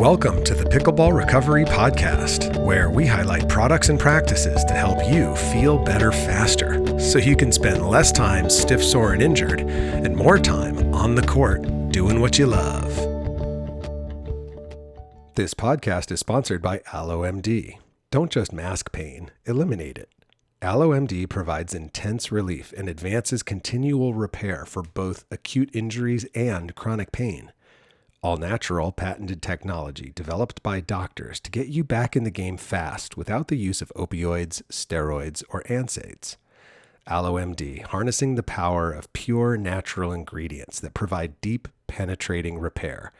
Welcome to the Pickleball Recovery Podcast, where we highlight products and practices to help you feel better faster, so you can spend less time stiff, sore, and injured, and more time on the court doing what you love. This podcast is sponsored by AlloMD. Don't just mask pain, eliminate it. AlloMD provides intense relief and advances continual repair for both acute injuries and chronic pain. All-natural, patented technology developed by doctors to get you back in the game fast without the use of opioids, steroids, or NSAIDs. AlloMD, harnessing the power of pure natural ingredients that provide deep, penetrating repair.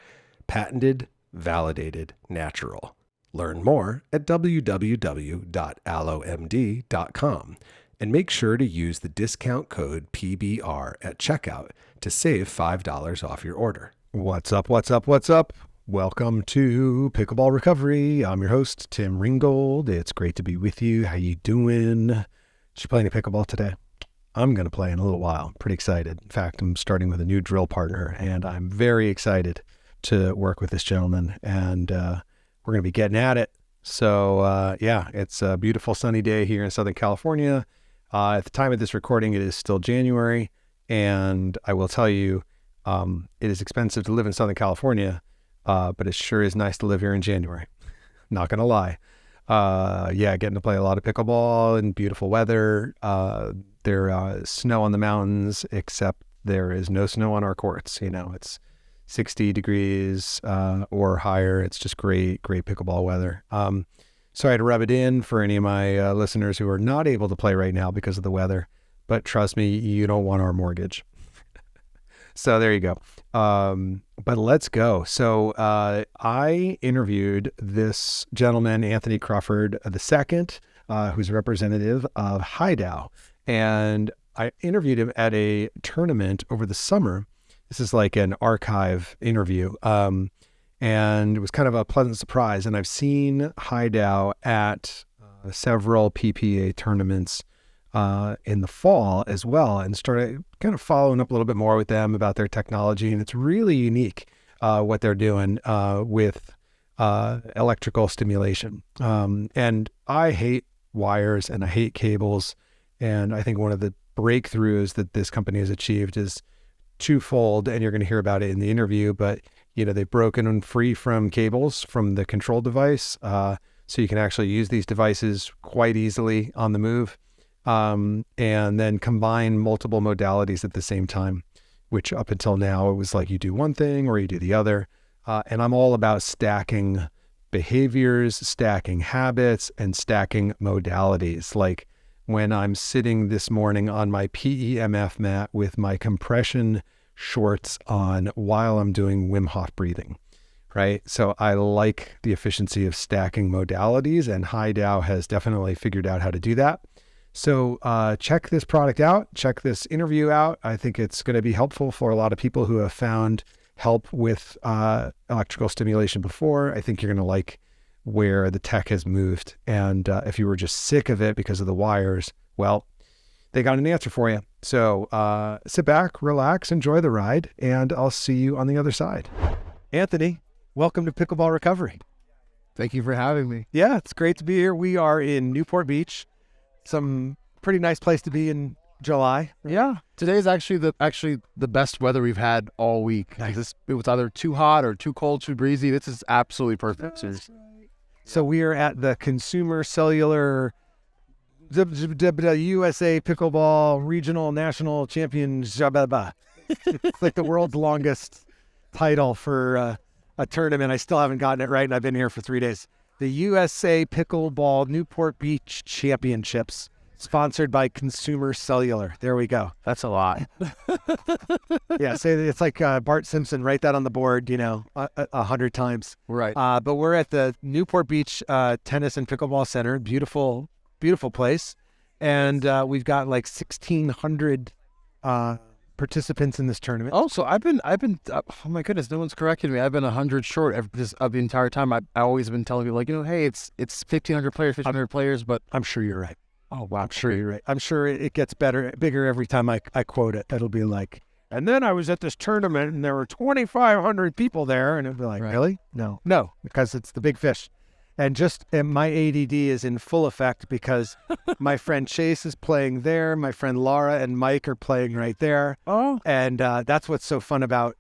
Patented, validated, natural. Learn more at www.allomd.com and make sure to use the discount code PBR at checkout to save $5 off your order. What's up? Welcome to Pickleball Recovery. I'm your host, Tim Ringgold. It's great to be with you. How you doing? Did you play any pickleball today? I'm going to play in a little while. Pretty excited. In fact, I'm starting with a new drill partner, and I'm very excited to work with this gentleman, and we're going to be getting at it. So, it's a beautiful sunny day here in Southern California. At the time of this recording, it is still January, and I will tell you, it is expensive to live in Southern California, but it sure is nice to live here in January. Not going to lie. Getting to play a lot of pickleball in beautiful weather. There is snow on the mountains, except there is no snow on our courts. You know, it's 60 degrees or higher. It's just great pickleball weather. So I had to rub it in for any of my listeners who are not able to play right now because of the weather. But trust me, you don't want our mortgage. So there you go. But let's go. So I interviewed this gentleman, Anthony Crawford II, who's a representative of Hideout. And I interviewed him at a tournament over the summer. This is like an archive interview. And it was kind of a pleasant surprise. And I've seen Hideout at several PPA tournaments in the fall as well, and started kind of following up a little bit more with them about their technology. And it's really unique what they're doing with electrical stimulation. And I hate wires and I hate cables. And I think one of the breakthroughs that this company has achieved is twofold, and you're going to hear about it in the interview. But you know, they've broken free from cables from the control device, so you can actually use these devices quite easily on the move. And then combine multiple modalities at the same time, which up until now, it was like you do one thing or you do the other. And I'm all about stacking behaviors, stacking habits, and stacking modalities. Like when I'm sitting this morning on my PEMF mat with my compression shorts on while I'm doing Wim Hof breathing, right? So I like the efficiency of stacking modalities, and Hideout has definitely figured out how to do that. So check this product out, check this interview out. I think it's going to be helpful for a lot of people who have found help with electrical stimulation before. I think you're going to like where the tech has moved. And if you were just sick of it because of the wires, well, they got an answer for you. So sit back, relax, enjoy the ride, and I'll see you on the other side. Anthony, welcome to Pickleball Recovery. Thank you for having me. Yeah, it's great to be here. We are in Newport Beach. Some pretty nice place to be in July. Yeah, today's actually the best weather we've had all week. Nice. It was either too hot or too cold, too breezy. This is absolutely perfect. So we are at the Consumer Cellular USA Pickleball Regional National Champions. It's like the world's longest title for a tournament. I still haven't gotten it right, and I've been here for 3 days. The USA Pickleball Newport Beach Championships, sponsored by Consumer Cellular. There we go. That's a lot. Yeah, so it's like Bart Simpson, write that on the board, 100 times. Right. But we're at the Newport Beach Tennis and Pickleball Center. Beautiful place. And we've got like 1,600 participants in this tournament. Oh, so I've been. Oh my goodness, no one's corrected me. I've been 100 short of the entire time. I've always been telling people, like, hey, it's 1,500 players, 1,500 players, but I'm sure you're right. Oh wow, I'm sure you're right. I'm sure it gets bigger every time I quote it. It'll be like And then I was at this tournament and there were 2,500 people there. And it'd be like, really? No, because it's the big fish. And my ADD is in full effect because my friend Chase is playing there. My friend Laura and Mike are playing right there. Oh. And that's what's so fun about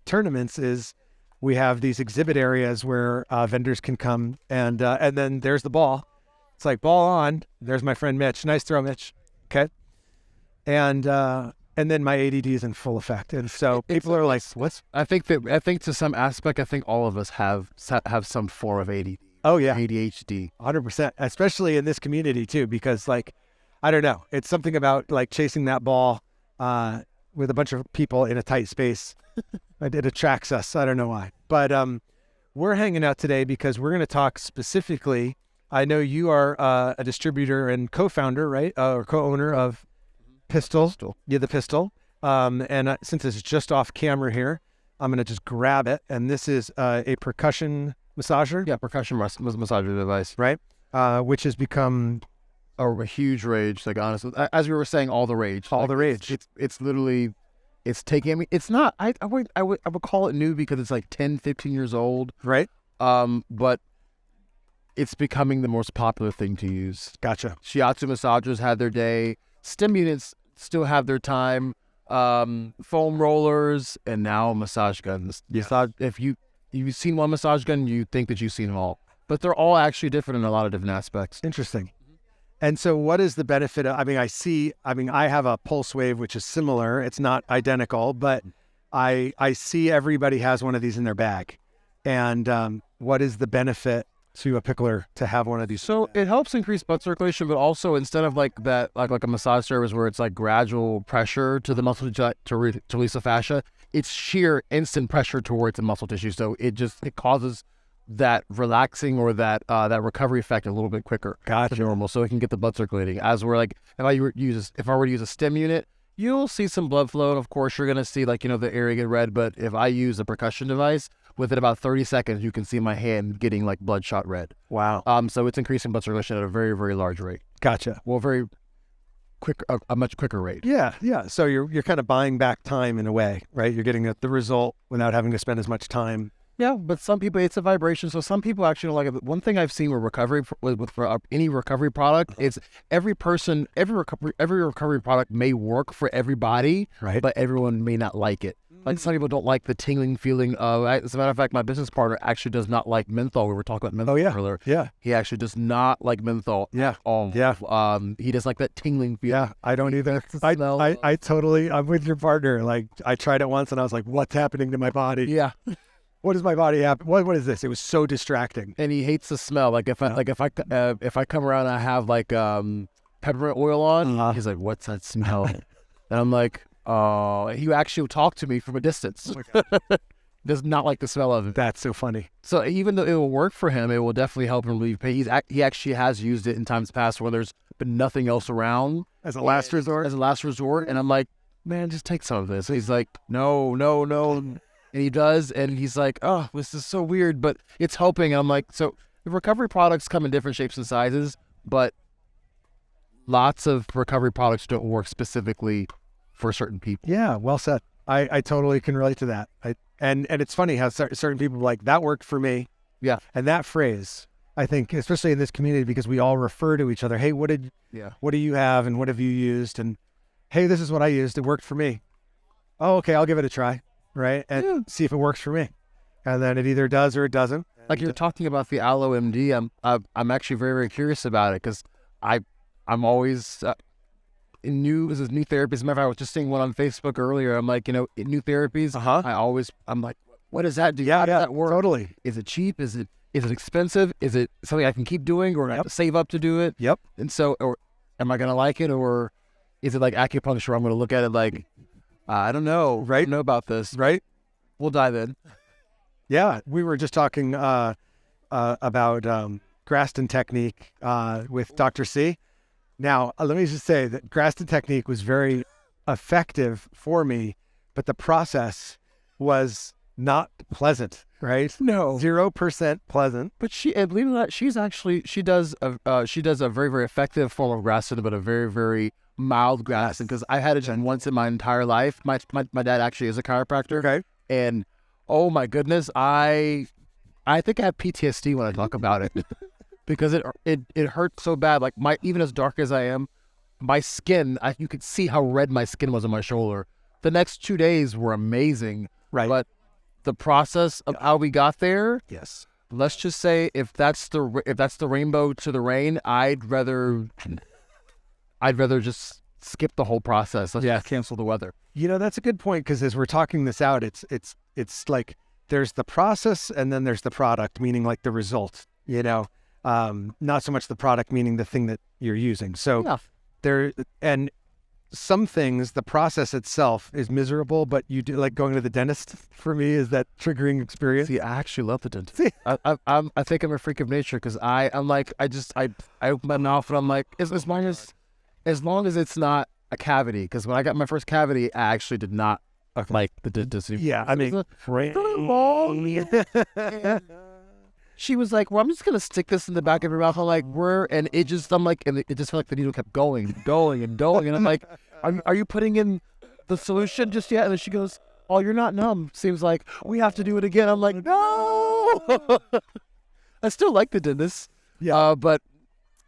tournaments is we have these exhibit areas where vendors can come and then there's the ball. It's like ball on. There's my friend Mitch. Nice throw, Mitch. Okay. And then my ADD is in full effect. And so people are like, what's? I think to some aspect, I think all of us have some form of ADD. Oh, yeah. ADHD. 100%, especially in this community too, because like, I don't know, it's something about like chasing that ball with a bunch of people in a tight space. It attracts us. I don't know why, but we're hanging out today because we're going to talk specifically. I know you are a distributor and co-founder, right? Or co-owner of Pistol. Yeah, the Pistol. And since it's just off camera here, I'm going to just grab it. And this is a percussion massager. Yeah, percussion massager device. Right. Which has become a huge rage. Like honestly, as we were saying, all the rage. All the rage. It's literally, it's taking. I mean, it's not. I would call it new because it's like 10, 15 years old. Right. But it's becoming the most popular thing to use. Gotcha. Shiatsu massagers had their day. Stimulants still have their time. Foam rollers and now massage guns. Yeah. If you've seen one massage gun, you think that you've seen them all. But they're all actually different in a lot of different aspects. Interesting. And so what is the benefit of, I have a pulse wave, which is similar. It's not identical, but I see everybody has one of these in their bag. And what is the benefit to a pickler to have one of these? So it helps increase blood circulation, but also instead of like that, like a massage service where it's like gradual pressure to the muscle to release the fascia, it's sheer instant pressure towards the muscle tissue. So it causes that relaxing or that recovery effect a little bit quicker Gotcha. than normal, so it can get the blood circulating. As we're like, if I were to use a stim unit, you'll see some blood flow, and of course you're gonna see like the area get red. But if I use a percussion device, within about 30 seconds, you can see my hand getting like bloodshot red. Wow. So it's increasing blood circulation at a very, very large rate. Gotcha. Well, very quick, a much quicker rate. Yeah. So you're kind of buying back time in a way, right? You're getting the result without having to spend as much time. Yeah, but some people, it's a vibration. So some people actually don't like it. One thing I've seen with recovery, for any recovery product, is every recovery product may work for everybody, right? But everyone may not like it. Like some people don't like the tingling feeling of. As a matter of fact, my business partner actually does not like menthol. We were talking about menthol earlier. Yeah. He actually does not like menthol. Yeah. At all. Yeah. He does like that tingling feeling. Yeah. I don't either. I totally. I'm with your partner. Like I tried it once and I was like, "What's happening to my body? Yeah. What does my body have? What is this?" It was so distracting. And he hates the smell. Like if I come around and I have like peppermint oil on, he's like, "What's that smell?" And I'm like, "Oh." He actually will talk to me from a distance. Does not like the smell of it. That's so funny. So even though it will work for him, it will definitely help him relieve pain. He actually has used it in times past where there's been nothing else around. As a last resort? As a last resort. And I'm like, "Man, just take some of this." And he's like, no. And he does, and he's like, "Oh, this is so weird, but it's helping." And I'm like, so the recovery products come in different shapes and sizes, but lots of recovery products don't work specifically for certain people. Yeah, well said. I totally can relate to that. And it's funny how certain people are like, "That worked for me." Yeah. And that phrase, I think, especially in this community, because we all refer to each other. "Hey, what do you have, and what have you used?" And "Hey, this is what I used. It worked for me." "Oh, okay, I'll give it a try." Right? And see if it works for me. And then it either does or it doesn't. Like you're talking about the Aloe MD, I'm actually very, very curious about it because I'm always this is new therapies. As a matter of fact, I was just seeing one on Facebook earlier. I'm like, new therapies. I'm like, what does that do? Yeah, How does that work? Totally. Is it cheap? Is it expensive? Is it something I can keep doing, or I have to save up to do it? Yep. And so, or am I gonna like it, or is it like acupuncture? I'm gonna look at it like, I don't know. Right. I don't know about this. Right. We'll dive in. Yeah. We were just talking about Graston technique with Dr. C. Now, let me just say that Graston technique was very effective for me, but the process was not pleasant, right? No. 0% pleasant. But believe it or not, she does a very, very effective form of Graston, but a very, very mild grasping, because I had it done once in my entire life. My dad actually is a chiropractor. Okay. And oh my goodness, I think I have PTSD when I talk about it because it hurt so bad. Like even as dark as I am, my skin, you could see how red my skin was on my shoulder. The next 2 days were amazing. Right. But the process of how we got there, Yes. let's just say if that's the rainbow to the rain, I'd rather just skip the whole process. Let's just cancel the weather. That's a good point, because as we're talking this out, it's like there's the process and then there's the product, meaning like the result, not so much the product, meaning the thing that you're using. So and some things, the process itself is miserable, but you do like going to the dentist. For me, is that triggering experience. See, I actually love the dentist. I think I'm a freak of nature, because I open my mouth and I'm like, as long as it's not a cavity, because when I got my first cavity, I actually did not like the dentist. Yeah, I mean, she was like, well, I'm just going to stick this in the back of your mouth. I'm like, and it just felt like the needle kept going. And I'm like, are you putting in the solution just yet? And then she goes, oh, you're not numb. Seems like we have to do it again. I'm like, no. I still like the dentist. Yeah. But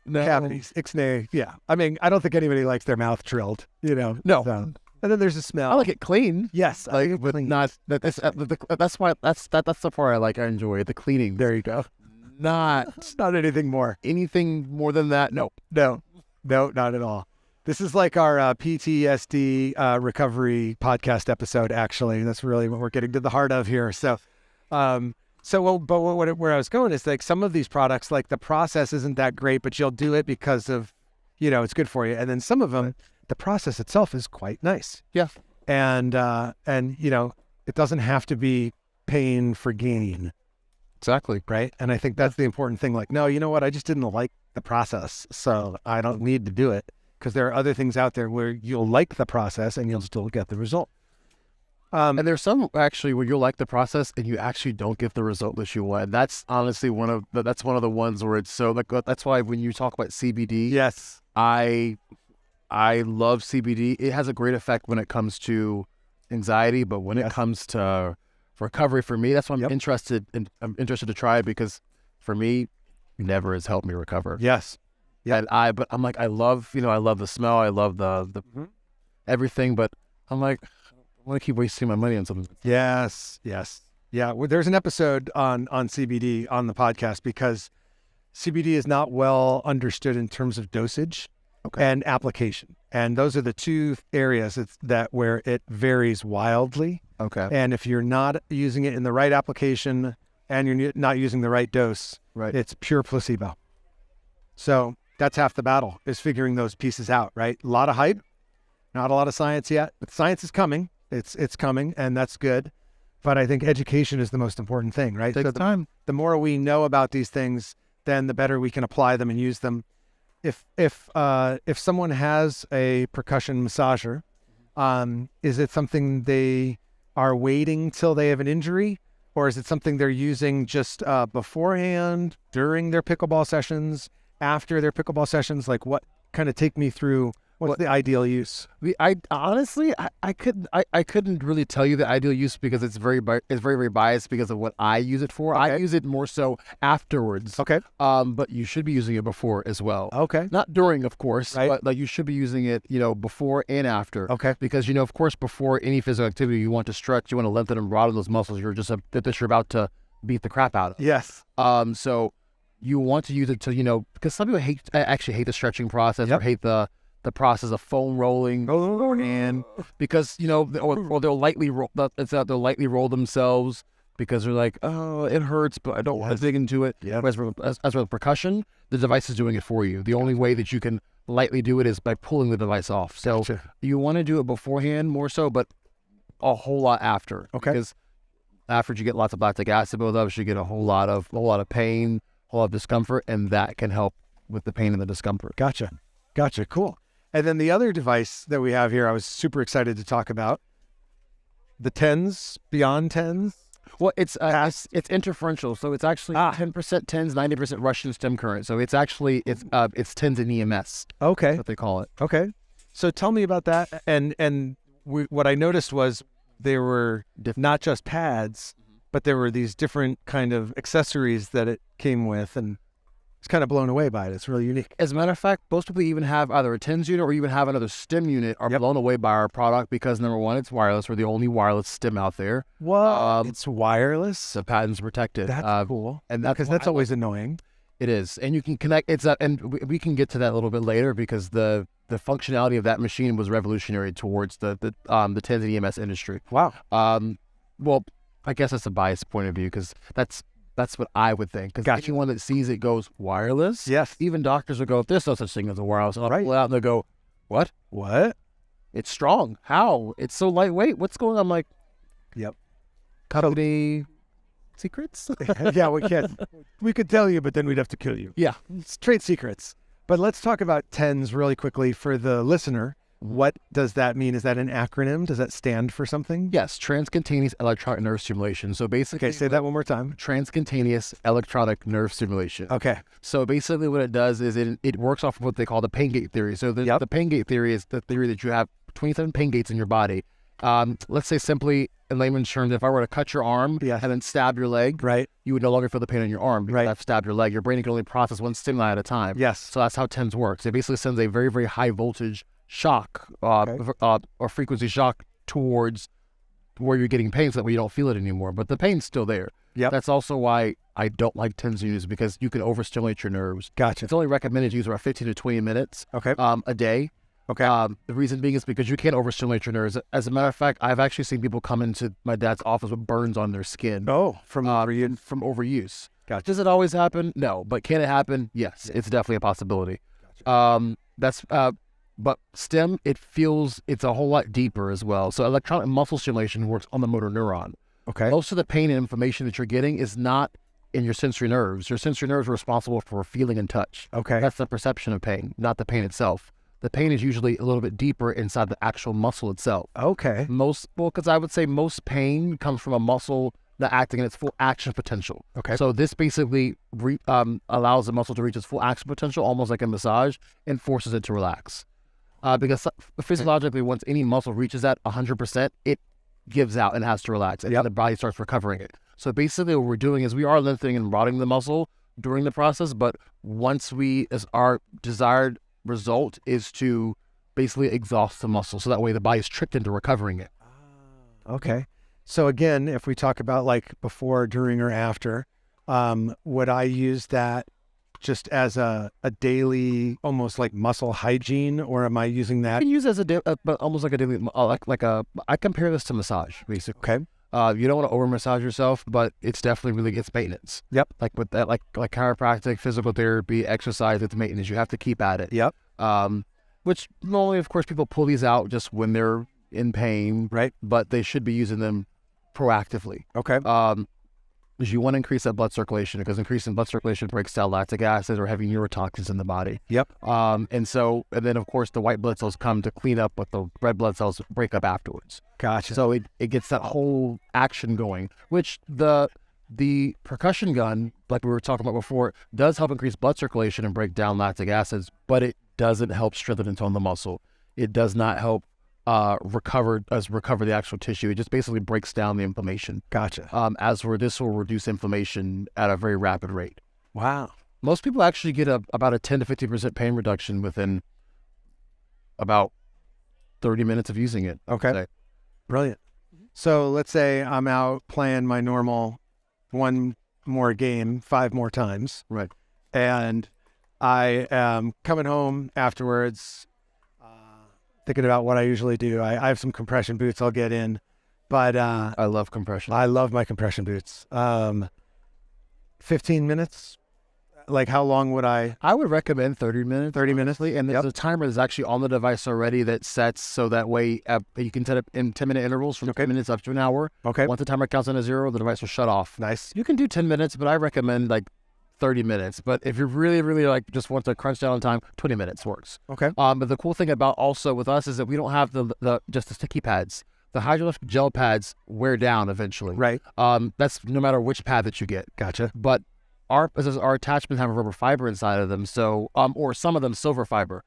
no. Cavities, ixnay. Yeah. I mean, I don't think anybody likes their mouth drilled, No. So. And then there's a smell. I like it clean. Yes. Like, but not that's why that's the part I like. I enjoy the cleaning. There you go. Not anything more. Anything more than that. No, not at all. This is like our PTSD recovery podcast episode. Actually, that's really what we're getting to the heart of here. So, where I was going is like some of these products, like the process isn't that great, but you'll do it because of, it's good for you. And then some of them, the process itself is quite nice. Yeah. And it doesn't have to be pain for gain. Exactly. Right. And I think that's the important thing. Like, no, you know what? I just didn't like the process, so I don't need to do it, because there are other things out there where you'll like the process and you'll still get the result. And there's some actually where you'll like the process and you actually don't get the result that you want. That's honestly one of the ones where it's so like, that's why when you talk about CBD, yes, I love CBD. It has a great effect when it comes to anxiety, but when it comes to recovery, for me, that's why I'm interested to try it, because for me, it never has helped me recover. Yes. Yeah. But I'm like, I love the smell. I love the everything, but I'm like, I want to keep wasting my money on something. Yes. Yeah. Well, there's an episode on CBD on the podcast, because CBD is not well understood in terms of dosage. Okay. And application. And those are the two areas where it varies wildly. Okay. And if you're not using it in the right application and you're not using the right dose, right, it's pure placebo. So that's half the battle, is figuring those pieces out, right? A lot of hype, not a lot of science yet, but science is coming. It's coming, and that's good. But I think education is the most important thing, right? Takes time. The more we know about these things, then the better we can apply them and use them. If someone has a percussion massager, is it something they are waiting till they have an injury, or is it something they're using just beforehand, during their pickleball sessions, after their pickleball sessions? Like, what kind of take me through? What's the ideal use? I honestly couldn't really tell you the ideal use, because it's very biased because of what I use it for. Okay. I use it more so afterwards. Okay. But you should be using it before as well. Okay. Not during, of course, right, but like you should be using it, before and after. Okay. Because of course, before any physical activity, you want to stretch, you want to lengthen and broaden those muscles that you're about to beat the crap out of. Yes. So you want to use it to because some people actually hate the stretching process, or hate the process of foam rolling, and because or they'll lightly roll. They'll lightly roll themselves because they're like, oh, it hurts, but I don't want to dig into it. Yeah. As with percussion, the device is doing it for you. The only way that you can lightly do it is by pulling the device off. So you want to do it beforehand more so, but a whole lot after. Okay. Because after you get lots of lactic acid buildup, you get a whole lot of pain, a whole lot of discomfort, and that can help with the pain and the discomfort. Gotcha. Cool. And then the other device that we have here, I was super excited to talk about, the TENS, Beyond TENS. Well, it's interferential, so it's actually 10% TENS, 90% Russian stem current. So it's actually it's TENS in EMS. Okay. That's what they call it. Okay. So tell me about that. And what I noticed was there were not just pads, but there were these different kind of accessories that it came with, and I was kind of blown away by it. It's really unique. As a matter of fact, most people even have either a TENS unit or even have another stim unit are blown away by our product because, number one, it's wireless. We're the only wireless stim out there. What? It's wireless? The patent's protected. That's cool. And because that's always annoying. It is. And you can connect. And we can get to that a little bit later because the functionality of that machine was revolutionary towards the TENS and EMS industry. Wow. Well, I guess that's a biased point of view because that's what I would think. Because anyone that sees it goes, wireless? Yes. Even doctors will go, there's no such thing as a wireless. And I'll pull it out and they'll go, what? What? It's strong. How? It's so lightweight. What's going on? I'm like, yep. Company secrets? Yeah, we can't. We could tell you, but then we'd have to kill you. Yeah. It's trade secrets. But let's talk about TENS really quickly for the listener. What does that mean? Is that an acronym? Does that stand for something? Yes, transcutaneous electronic nerve stimulation. So basically... Okay, say that one more time. Transcutaneous electronic nerve stimulation. Okay. So basically what it does is it works off of what they call the pain gate theory. So the pain gate theory is the theory that you have 27 pain gates in your body. Let's say simply, in layman's terms, if I were to cut your arm and then stab your leg, you would no longer feel the pain in your arm because I've stabbed your leg. Your brain can only process one stimuli at a time. Yes. So that's how TENS works. It basically sends a very, very high voltage shock or frequency shock towards where you're getting pain so that way you don't feel it anymore. But the pain's still there. Yep. That's also why I don't like TENS units because you can overstimulate your nerves. Gotcha. It's only recommended to use around 15 to 20 minutes a day. Okay. The reason being is because you can't overstimulate your nerves. As a matter of fact, I've actually seen people come into my dad's office with burns on their skin. Oh, from overuse. Gotcha. Does it always happen? No. But can it happen? Yes. It's definitely a possibility. Gotcha. But STEM, it's a whole lot deeper as well. So electronic muscle stimulation works on the motor neuron. Okay. Most of the pain and inflammation that you're getting is not in your sensory nerves. Your sensory nerves are responsible for feeling and touch. Okay. That's the perception of pain, not the pain itself. The pain is usually a little bit deeper inside the actual muscle itself. Okay. Because I would say most pain comes from a muscle not acting in its full action potential. Okay. So this basically allows the muscle to reach its full action potential, almost like a massage, and forces it to relax. Because physiologically, once any muscle reaches that 100%, it gives out and has to relax, and the body starts recovering it. So basically what we're doing is we are lengthening and broadening the muscle during the process, but once our desired result is to basically exhaust the muscle, so that way the body is tricked into recovering it. Okay. So again, if we talk about like before, during, or after, would I use that just as a daily, almost like muscle hygiene, or am I using that? You can use it as almost like a daily, I compare this to massage, basically. Okay. You don't want to over massage yourself, but it's definitely it's maintenance. Yep. Like with that, like chiropractic, physical therapy, exercise, it's maintenance. You have to keep at it. Yep. Which normally, of course, people pull these out just when they're in pain. Right. But they should be using them proactively. Okay. Because you want to increase that blood circulation, because increasing blood circulation breaks down lactic acid or heavy neurotoxins in the body. Yep. And then of course the white blood cells come to clean up what the red blood cells break up afterwards. Gotcha. So it gets that whole action going, which the percussion gun, like we were talking about before, does help increase blood circulation and break down lactic acids, but it doesn't help strengthen and tone the muscle. It does not help recover the actual tissue. It just basically breaks down the inflammation. Gotcha. As where this will reduce inflammation at a very rapid rate. Wow. Most people actually get about a 10 to 50% pain reduction within about 30 minutes of using it. Okay. Brilliant. So let's say I'm out playing my normal one more game 5 more times. Right. And I am coming home afterwards, thinking about what I usually do. I have some compression boots I'll get in, but I love compression. I love my compression boots. 15 minutes? Like how long would I would recommend 30 minutes. 30 minutes? And there's a timer that's actually on the device already that sets so that way you can set it in 10-minute intervals from 10 minutes up to an hour. Okay. Once the timer counts down to 0, the device will shut off. Nice. You can do 10 minutes, but I recommend like 30 minutes. But if you really, really like just want to crunch down on time, 20 minutes works. Okay. But the cool thing about also with us is that we don't have just the sticky pads. The hydroelectric gel pads wear down eventually. Right. That's no matter which pad that you get. Gotcha. But our attachments have a rubber fiber inside of them, so or some of them silver fiber.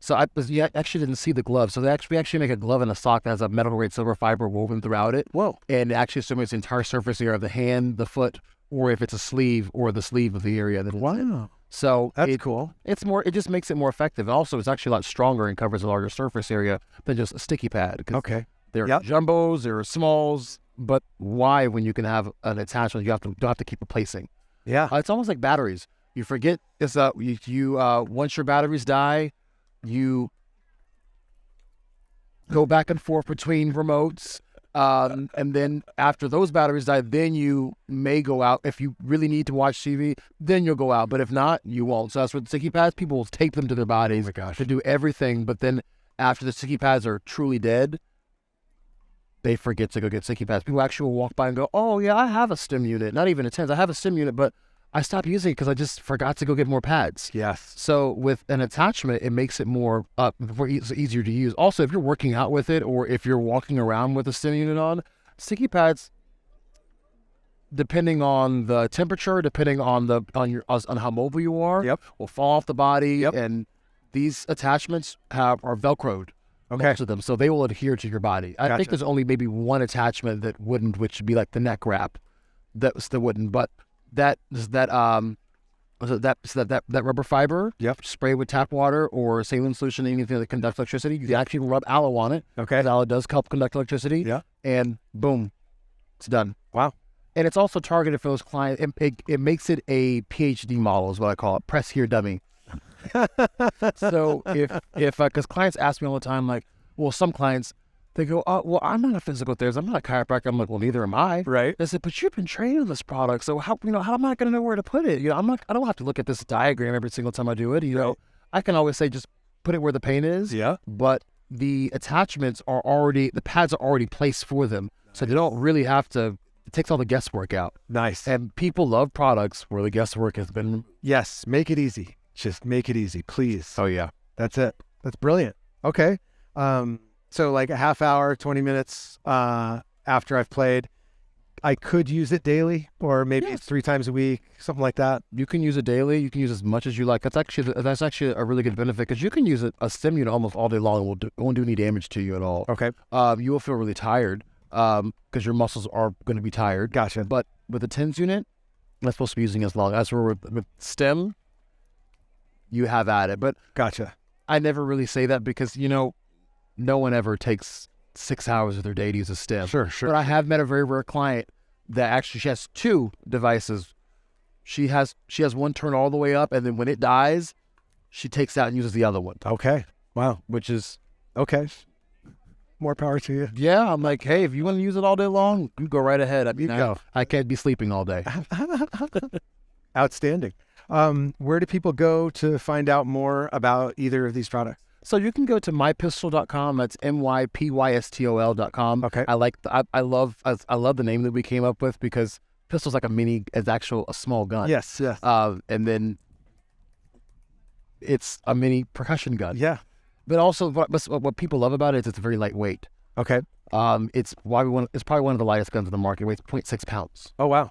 So you actually didn't see the glove. So we actually make a glove and a sock that has a medical grade silver fiber woven throughout it. Whoa. And it actually simulates the entire surface area of the hand, the foot, or if it's a sleeve or the sleeve of the area that it's in. Wow. So That's cool. It just makes it more effective. Also, it's actually a lot stronger and covers a larger surface area than just a sticky pad. Okay. There are jumbos, there are smalls, but why when you can have an attachment you don't have to keep replacing? Yeah. It's almost like batteries. You forget once your batteries die, you go back and forth between remotes. And then after those batteries die, then you may go out. If you really need to watch TV, then you'll go out. But if not, you won't. So that's with sticky pads. People will tape them to their bodies to do everything. But then after the sticky pads are truly dead, they forget to go get sticky pads. People actually will walk by and go, oh, yeah, I have a stim unit. Not even a TENS. I have a stim unit, but I stopped using it because I just forgot to go get more pads. Yes. So with an attachment, it makes it more easier to use. Also, if you're working out with it or if you're walking around with a stim unit on, sticky pads, depending on the temperature, depending on how mobile you are, will fall off the body. And these attachments are Velcroed. Most of them, so they will adhere to your body. I think there's only maybe one attachment that wouldn't, which would be like the neck wrap, that wouldn't. But that rubber fiber, spray with tap water or saline solution, anything that conducts electricity. You can actually rub aloe on it. Okay, aloe does help conduct electricity. Yeah, and boom, it's done. Wow. And it's also targeted for those clients. It makes it a PhD model, is what I call it. Press here, dummy. So if because clients ask me all the time, like, well, some clients, they go, oh, well, I'm not a physical therapist, I'm not a chiropractor. I'm like, well, neither am I. Right. They said, but you've been trained on this product, so how am I going to know where to put it? I don't have to look at this diagram every single time I do it. I can always say, just put it where the pain is. Yeah. But the attachments the pads are already placed for them, so they don't really have to. It takes all the guesswork out. Nice. And people love products where the guesswork has been. Yes, make it easy. Just make it easy, please. Oh, yeah. That's it. That's brilliant. Okay. So like a half hour, 20 minutes after I've played, I could use it daily or maybe 3 times a week, something like that. You can use it daily. You can use as much as you like. That's actually a really good benefit because you can use a stim unit almost all day long. It won't do any damage to you at all. Okay. You will feel really tired because your muscles are going to be tired. Gotcha. But with a TENS unit, I'm supposed to be using as long as we're with stim. You have at it. But gotcha. I never really say that because, no one ever takes 6 hours of their day to use a stim. Sure. But I have met a very rare client that actually she has 2 devices. She has one turned all the way up, and then when it dies, she takes out and uses the other one. Okay. Wow. Which is okay. More power to you. Yeah. I'm like, hey, if you want to use it all day long, you go right ahead. I can't be sleeping all day. Outstanding. Where do people go to find out more about either of these products? So you can go to mypistol.com. That's mypystol.com. Okay. I love the name that we came up with because pistol's like a small gun. Yes. And then it's a mini percussion gun. Yeah. But also what people love about it is it's very lightweight. Okay. It's probably one of the lightest guns in the market. It weighs 0.6 pounds. Oh wow.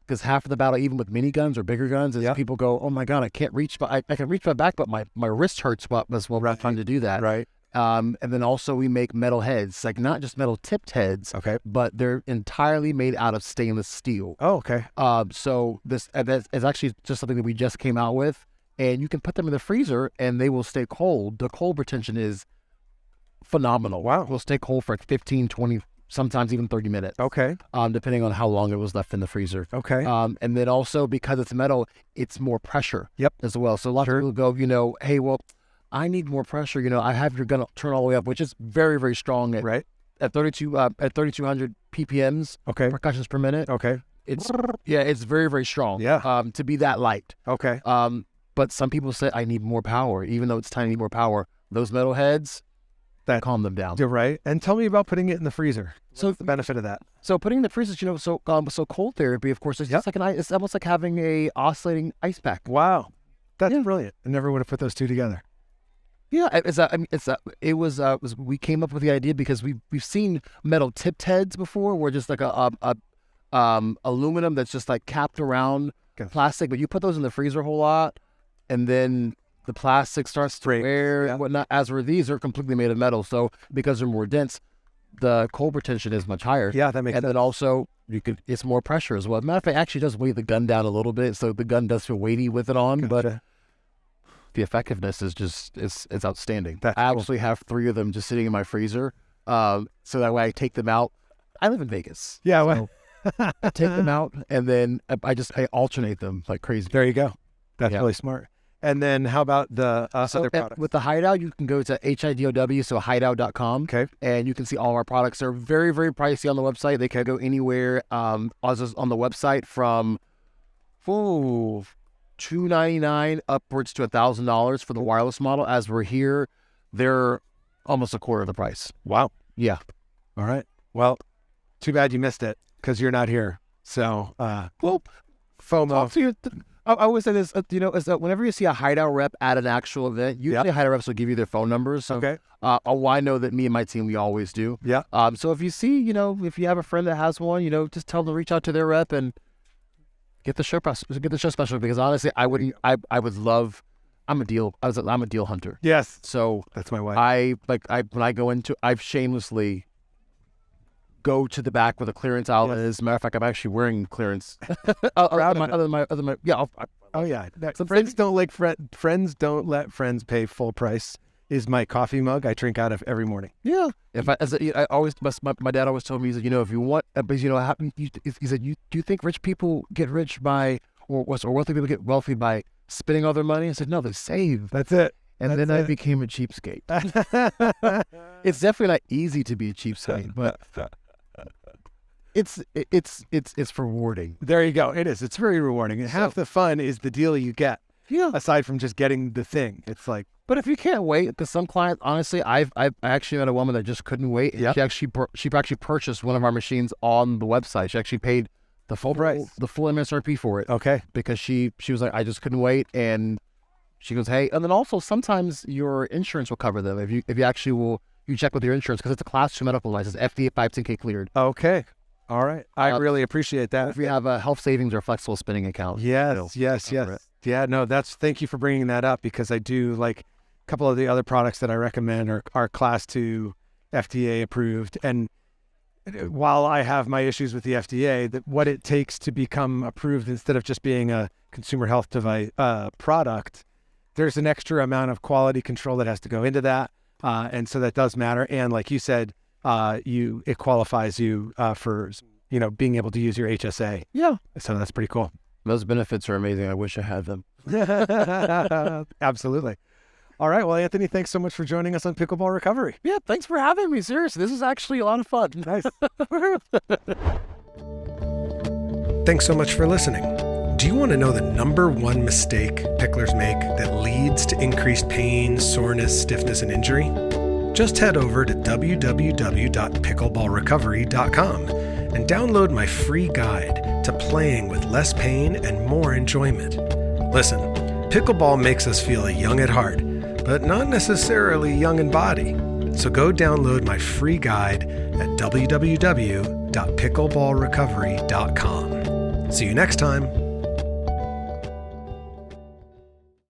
Because half of the battle, even with mini guns or bigger guns, is people go, oh my God, I can't reach, but I can reach my back, but my wrist hurts while I'm trying to do that. Right. And then also we make metal heads, like not just metal tipped heads, but they're entirely made out of stainless steel. Oh, okay. So this is actually just something that we just came out with, and you can put them in the freezer and they will stay cold. The cold retention is phenomenal. Wow. It will stay cold for 15, 20, sometimes even 30 minutes. Okay. Depending on how long it was left in the freezer. Okay. And then also because it's metal, it's more pressure. Yep. As well. So a lot of people go, hey, well, I need more pressure. I have your gun turn all the way up, which is very, very strong at 3,200 ppms. Okay. Percussions per minute. Okay. It's very, very strong. Yeah. To be that light. Okay. But some people say I need more power, even though it's tiny, I need more power. Those metal heads, that calm them down. You're right. And tell me about putting it in the freezer. So what's the benefit of that? So putting in the freezer, so cold therapy, of course, it's just like it's almost like having a oscillating ice pack. Wow, that's brilliant. I never would have put those two together. Yeah, we came up with the idea because we've seen metal tipped heads before, where just like a aluminum that's just like capped around plastic, but you put those in the freezer a whole lot, and then the plastic starts to wear and whatnot. As where these are completely made of metal, so because they're more dense, the cold retention is much higher. Yeah, that makes sense. And then also it's more pressure as well. Matter of fact, it actually does weigh the gun down a little bit, so the gun does feel weighty with it on, but the effectiveness is just it's outstanding. I actually have 3 of them just sitting in my freezer, so that way I take them out. I live in Vegas. Yeah, well, I take them out and then I alternate them like crazy. There you go. That's really smart. And then how about the other products? With the Hideout, you can go to HIDOW, so hideout.com. Okay. And you can see all of our products. They're very, very pricey on the website. They can go anywhere on the website from $299 upwards to $1,000 for the wireless model. As we're here, they're almost a quarter of the price. Wow. Yeah. All right. Well, too bad you missed it because you're not here. So, FOMO. I always say this, is that whenever you see a Hideout rep at an actual event, usually Hideout reps will give you their phone numbers. So, okay. I know that me and my team, we always do. Yeah. So if you see, if you have a friend that has one, just tell them to reach out to their rep and get the show special, because honestly, I would love. I'm a deal hunter. Yes. So that's my wife. When I go into, I've shamelessly go to the back where the clearance outlet is. As a matter of fact, I'm actually wearing clearance. Friends don't let friends pay full price is my coffee mug I drink out of every morning. Yeah. My dad always told me, he said, if you want, he said, do you think rich people get rich by, or wealthy people get wealthy by spending all their money? I said, no, they save. That's it. And I became a cheapskate. It's definitely not easy to be a cheapskate, but it's rewarding. There you go. It is. It's very rewarding. And half the fun is the deal you get. Yeah. Aside from just getting the thing, it's like. But if you can't wait, because some clients, honestly, I actually met a woman that just couldn't wait. Yeah. She actually purchased one of our machines on the website. She actually paid the full price, the full MSRP for it. Okay. Because she was like, I just couldn't wait, and she goes, hey, and then also sometimes your insurance will cover them if you actually you check with your insurance, because it's a Class 2 medical license, FDA 510K cleared. Okay. All right. I really appreciate that. If you have a health savings or flexible spending account. Yes. Yeah, no, thank you for bringing that up, because I do like a couple of the other products that I recommend are Class 2 FDA approved. And while I have my issues with the FDA, that what it takes to become approved instead of just being a consumer health device product, there's an extra amount of quality control that has to go into that. And so that does matter. And like you said, it qualifies you for, being able to use your HSA. Yeah. So that's pretty cool. Those benefits are amazing. I wish I had them. Absolutely. All right. Well, Anthony, thanks so much for joining us on Pickleball Recovery. Yeah, thanks for having me. Seriously, this is actually a lot of fun. Nice. Thanks so much for listening. Do you want to know the number one mistake picklers make that leads to increased pain, soreness, stiffness, and injury? Just head over to www.pickleballrecovery.com and download my free guide to playing with less pain and more enjoyment. Listen, pickleball makes us feel young at heart, but not necessarily young in body. So go download my free guide at www.pickleballrecovery.com. See you next time.